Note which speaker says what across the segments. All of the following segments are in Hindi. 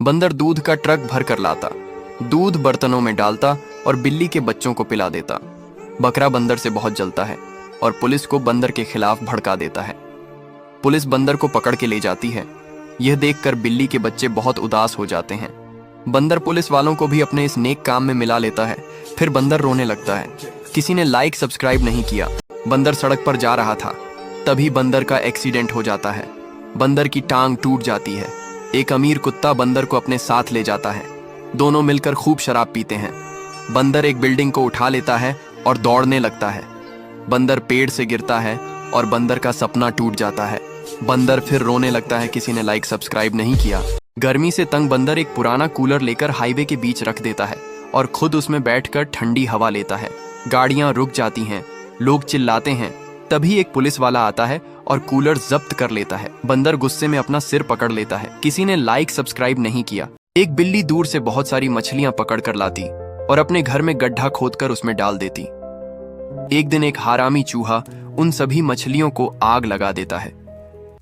Speaker 1: बंदर दूध का ट्रक भर कर लाता, दूध बर्तनों में डालता और बिल्ली के बच्चों को पिला देता। बकरा बंदर से बहुत जलता है और पुलिस को बंदर के खिलाफ भड़का देता है। पुलिस बंदर को पकड़ के ले जाती है। यह देखकर बिल्ली के बच्चे बहुत उदास हो जाते हैं। बंदर पुलिस वालों को भी अपने इस नेक काम में मिला लेता है। फिर बंदर रोने लगता है, किसी ने लाइक सब्सक्राइब नहीं किया। बंदर सड़क पर जा रहा था, तभी बंदर का एक्सीडेंट हो जाता है। बंदर की टांग टूट जाती है। एक अमीर कुत्ता बंदर को अपने साथ ले जाता है। दोनों मिलकर खूब शराब पीते हैं। बंदर एक बिल्डिंग को उठा लेता है और दौड़ने लगता है। बंदर पेड़ से गिरता है और बंदर का सपना टूट जाता है। बंदर फिर रोने लगता है, किसी ने लाइक सब्सक्राइब नहीं किया। गर्मी से तंग बंदर एक पुराना कूलर लेकर हाईवे के बीच रख देता है और खुद उसमें बैठकर ठंडी हवा लेता है। गाड़ियां रुक जाती हैं, लोग चिल्लाते हैं। तभी एक पुलिस वाला आता है और कूलर जब्त कर लेता है। बंदर गुस्से में अपना सिर पकड़ लेता है, किसी ने लाइक सब्सक्राइब नहीं किया। एक बिल्ली दूर से बहुत सारी मछलियां पकड़ कर लाती और अपने घर में गड्ढा खोदकर उसमें डाल देती। एक दिन एक हरामी चूहा उन सभी मछलियों को आग लगा देता है।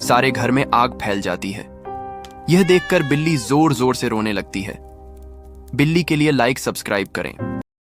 Speaker 1: सारे घर में आग फैल जाती है। यह देखकर बिल्ली जोर जोर से रोने लगती है। बिल्ली के लिए लाइक सब्सक्राइब करें।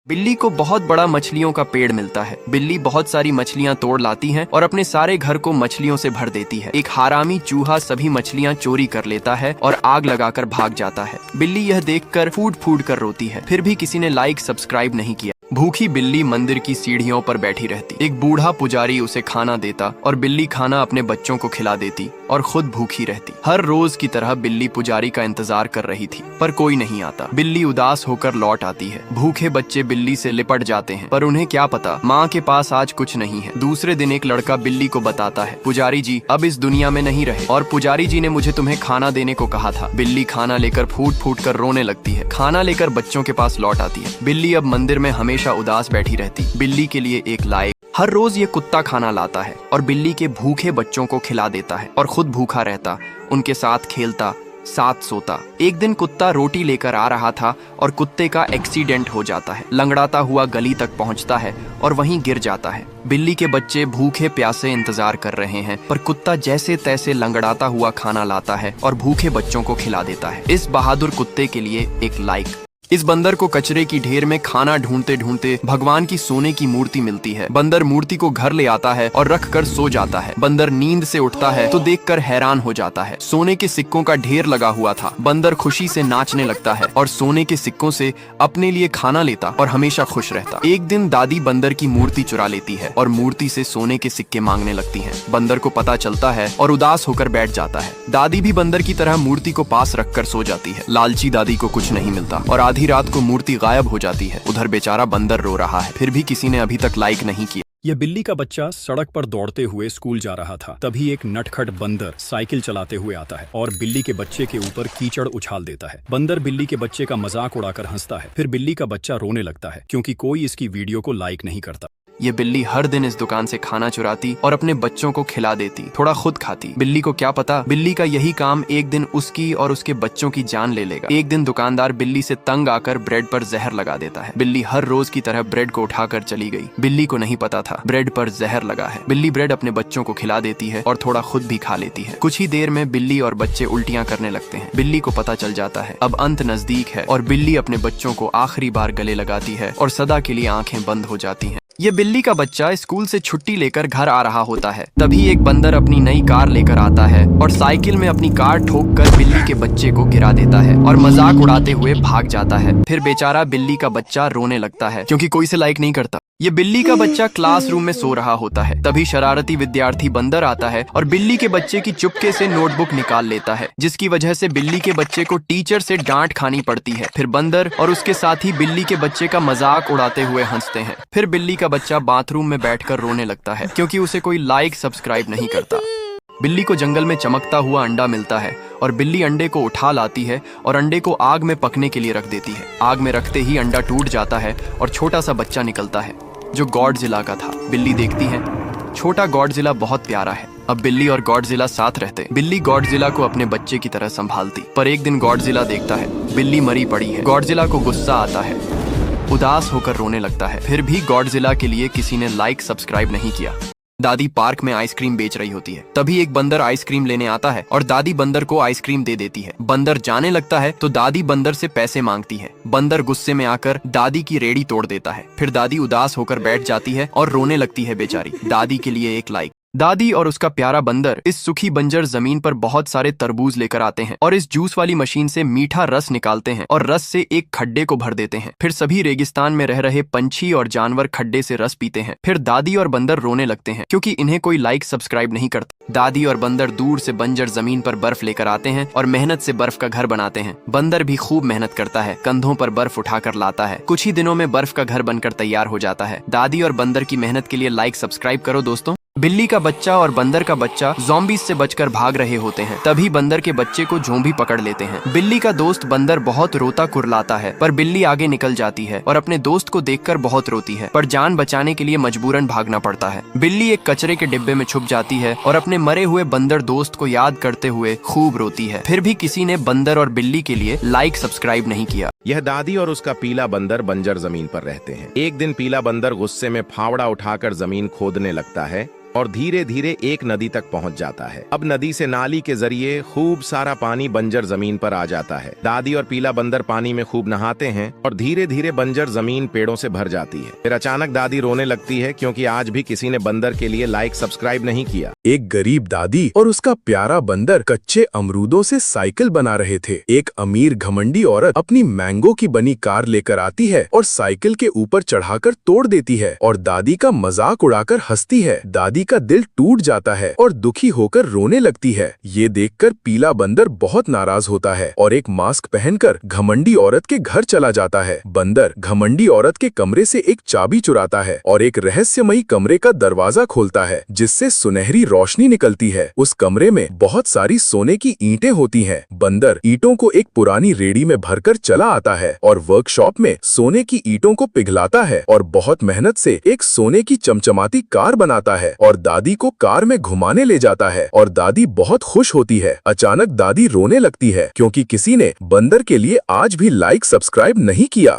Speaker 1: बिल्ली को बहुत बड़ा मछलियों का पेड़ मिलता है। बिल्ली बहुत सारी मछलियां तोड़ लाती है और अपने सारे घर को मछलियों से भर देती है। एक हरामी चूहा सभी मछलियां चोरी कर लेता है और आग लगाकर भाग जाता है। बिल्ली यह देखकर फूट फूट कर रोती है। फिर भी किसी ने लाइक सब्सक्राइब नहीं किया। भूखी बिल्ली मंदिर की सीढ़ियों पर बैठी रहती। एक बूढ़ा पुजारी उसे खाना देता और बिल्ली खाना अपने बच्चों को खिला देती और खुद भूखी रहती। हर रोज की तरह बिल्ली पुजारी का इंतजार कर रही थी, पर कोई नहीं आता। बिल्ली उदास होकर लौट आती है। भूखे बच्चे बिल्ली से लिपट जाते हैं, पर उन्हें क्या पता माँ के पास आज कुछ नहीं है। दूसरे दिन एक लड़का बिल्ली को बताता है, पुजारी जी अब इस दुनिया में नहीं रहे और पुजारी जी ने मुझे तुम्हें खाना देने को कहा था। बिल्ली खाना लेकर फूट फूट कर रोने लगती है। खाना लेकर बच्चों के पास लौट आती है। बिल्ली अब मंदिर में हमेशा उदास बैठी रहती। बिल्ली के लिए एक लाइक। हर रोज ये कुत्ता खाना लाता है और बिल्ली के भूखे बच्चों को खिला देता है और खुद भूखा रहता, उनके साथ खेलता, साथ सोता। एक दिन कुत्ता रोटी लेकर आ रहा था और कुत्ते का एक्सीडेंट हो जाता है। लंगड़ाता हुआ गली तक पहुंचता है और वहीं गिर जाता है। बिल्ली के बच्चे भूखे प्यासे इंतजार कर रहे हैं, पर कुत्ता जैसे तैसे लंगड़ाता हुआ खाना लाता है और भूखे बच्चों को खिला देता है। इस बहादुर कुत्ते के लिए एक लाइक। इस बंदर को कचरे की ढेर में खाना ढूंढते ढूंढते भगवान की सोने की मूर्ति मिलती है। बंदर मूर्ति को घर ले आता है और रख कर सो जाता है। बंदर नींद से उठता है तो देखकर हैरान हो जाता है। सोने के सिक्कों का ढेर लगा हुआ था। बंदर खुशी से नाचने लगता है और सोने के सिक्कों से अपने लिए खाना लेता और हमेशा खुश रहता। एक दिन दादी बंदर की मूर्ति चुरा लेती है और मूर्ति से सोने के सिक्के मांगने लगती है। बंदर को पता चलता है और उदास होकर बैठ जाता है। दादी भी बंदर की तरह मूर्ति को पास रखकर सो जाती है। लालची दादी को कुछ नहीं मिलता और आधी रात को मूर्ति गायब हो जाती है। उधर बेचारा बंदर रो रहा है, फिर भी किसी ने अभी तक लाइक नहीं किया।
Speaker 2: यह बिल्ली का बच्चा सड़क पर दौड़ते हुए स्कूल जा रहा था। तभी एक नटखट बंदर साइकिल चलाते हुए आता है और बिल्ली के बच्चे के ऊपर कीचड़ उछाल देता है। बंदर बिल्ली के बच्चे का मजाक उड़ाकर हंसता है। फिर बिल्ली का बच्चा रोने लगता है क्योंकि कोई इसकी वीडियो को लाइक नहीं करता।
Speaker 1: ये बिल्ली हर दिन इस दुकान से खाना चुराती और अपने बच्चों को खिला देती, थोड़ा खुद खाती। बिल्ली को क्या पता बिल्ली का यही काम एक दिन उसकी और उसके बच्चों की जान ले लेगा। एक दिन दुकानदार बिल्ली से तंग आकर ब्रेड पर जहर लगा देता है। बिल्ली हर रोज की तरह ब्रेड को उठाकर चली गई। बिल्ली को नहीं पता था ब्रेड पर जहर लगा है। बिल्ली ब्रेड अपने बच्चों को खिला देती है और थोड़ा खुद भी खा लेती है। कुछ ही देर में बिल्ली और बच्चे उल्टियां करने लगते हैं। बिल्ली को पता चल जाता है अब अंत नजदीक है और बिल्ली अपने बच्चों को आखिरी बार गले लगाती है और सदा के लिए आंखें बंद हो जाती हैं। ये बिल्ली का बच्चा स्कूल से छुट्टी लेकर घर आ रहा होता है। तभी एक बंदर अपनी नई कार लेकर आता है और साइकिल में अपनी कार ठोककर बिल्ली के बच्चे को गिरा देता है और मजाक उड़ाते हुए भाग जाता है। फिर बेचारा बिल्ली का बच्चा रोने लगता है क्योंकि कोई से लाइक नहीं करता। ये बिल्ली का बच्चा क्लासरूम में सो रहा होता है। तभी शरारती विद्यार्थी बंदर आता है और बिल्ली के बच्चे की चुपके से नोटबुक निकाल लेता है, जिसकी वजह से बिल्ली के बच्चे को टीचर से डांट खानी पड़ती है। फिर बंदर और उसके साथी बिल्ली के बच्चे का मजाक उड़ाते हुए हंसते हैं। फिर बिल्ली का बच्चा बाथरूम में बैठकर रोने लगता है क्योंकि उसे कोई लाइक सब्सक्राइब नहीं करता। बिल्ली को जंगल में चमकता हुआ अंडा मिलता है और बिल्ली अंडे को उठा लाती है और अंडे को आग में पकने के लिए रख देती है। आग में रखते ही अंडा टूट जाता है और छोटा सा बच्चा निकलता है जो गॉडजिला का था। बिल्ली देखती है छोटा गॉडजिला बहुत प्यारा है। अब बिल्ली और गॉडजिला साथ रहते। बिल्ली गॉडजिला को अपने बच्चे की तरह संभालती, पर एक दिन गॉडजिला देखता है बिल्ली मरी पड़ी है। गॉडजिला को गुस्सा आता है, उदास होकर रोने लगता है। फिर भी गॉडजिला के लिए किसी ने लाइक सब्सक्राइब नहीं किया। दादी पार्क में आइसक्रीम बेच रही होती है। तभी एक बंदर आइसक्रीम लेने आता है और दादी बंदर को आइसक्रीम दे देती है। बंदर जाने लगता है तो दादी बंदर से पैसे मांगती है। बंदर गुस्से में आकर दादी की रेड़ी तोड़ देता है। फिर दादी उदास होकर बैठ जाती है और रोने लगती है बेचारी। दादी के लिए एक लाइक। दादी और उसका प्यारा बंदर इस सूखी बंजर जमीन पर बहुत सारे तरबूज लेकर आते हैं और इस जूस वाली मशीन से मीठा रस निकालते हैं और रस से एक खड्डे को भर देते हैं। फिर सभी रेगिस्तान में रह रहे पंछी और जानवर खड्डे से रस पीते हैं। फिर दादी और बंदर रोने लगते हैं क्योंकि इन्हें कोई लाइक सब्सक्राइब नहीं करता। दादी और बंदर दूर से बंजर जमीन पर बर्फ लेकर आते हैं और मेहनत से बर्फ का घर बनाते हैं। बंदर भी खूब मेहनत करता है, कंधों पर बर्फ उठाकर लाता है। कुछ ही दिनों में बर्फ का घर बनकर तैयार हो जाता है। दादी और बंदर की मेहनत के लिए लाइक सब्सक्राइब करो दोस्तों। बिल्ली का बच्चा और बंदर का बच्चा ज़ॉम्बीज़ से बचकर भाग रहे होते हैं। तभी बंदर के बच्चे को ज़ॉम्बी पकड़ लेते हैं। बिल्ली का दोस्त बंदर बहुत रोता कुरलाता है, पर बिल्ली आगे निकल जाती है और अपने दोस्त को देखकर बहुत रोती है, पर जान बचाने के लिए मजबूरन भागना पड़ता है। बिल्ली एक कचरे के डिब्बे में छुप जाती है और अपने मरे हुए बंदर दोस्त को याद करते हुए खूब रोती है। फिर भी किसी ने बंदर और बिल्ली के लिए लाइक सब्सक्राइब नहीं किया।
Speaker 3: यह दादी और उसका पीला बंदर बंजर जमीन पर रहते हैं। एक दिन पीला बंदर गुस्से में फावड़ा उठाकर जमीन खोदने लगता है और धीरे धीरे एक नदी तक पहुंच जाता है। अब नदी से नाली के जरिए खूब सारा पानी बंजर जमीन पर आ जाता है। दादी और पीला बंदर पानी में खूब नहाते हैं और धीरे धीरे बंजर जमीन पेड़ों से भर जाती है। फिर अचानक दादी रोने लगती है क्योंकि आज भी किसी ने बंदर के लिए लाइक सब्सक्राइब नहीं किया।
Speaker 4: एक गरीब दादी और उसका प्यारा बंदर कच्चे अमरूदों से साइकिल बना रहे थे। एक अमीर घमंडी औरत अपनी मैंगो की बनी कार लेकर आती है और साइकिल के ऊपर चढ़ाकर तोड़ देती है और दादी का मजाक उड़ाकर हंसती है। दादी का दिल टूट जाता है और दुखी होकर रोने लगती है। ये देखकर पीला बंदर बहुत नाराज होता है और एक मास्क पहनकर घमंडी औरत के घर चला जाता है। बंदर घमंडी औरत के कमरे से एक चाबी चुराता है और एक रहस्यमयी कमरे का दरवाजा खोलता है जिससे सुनहरी रोशनी निकलती है। उस कमरे में बहुत सारी सोने की ईंटें होती हैं। बंदर ईंटों को एक पुरानी रेडी में भरकर चला आता है और वर्कशॉप में सोने की ईंटों को पिघलाता है और बहुत मेहनत से एक सोने की चमचमाती कार बनाता है और दादी को कार में घुमाने ले जाता है और दादी बहुत खुश होती है। अचानक दादी रोने लगती है क्योंकि किसी ने बंदर के लिए आज भी लाइक सब्सक्राइब नहीं किया।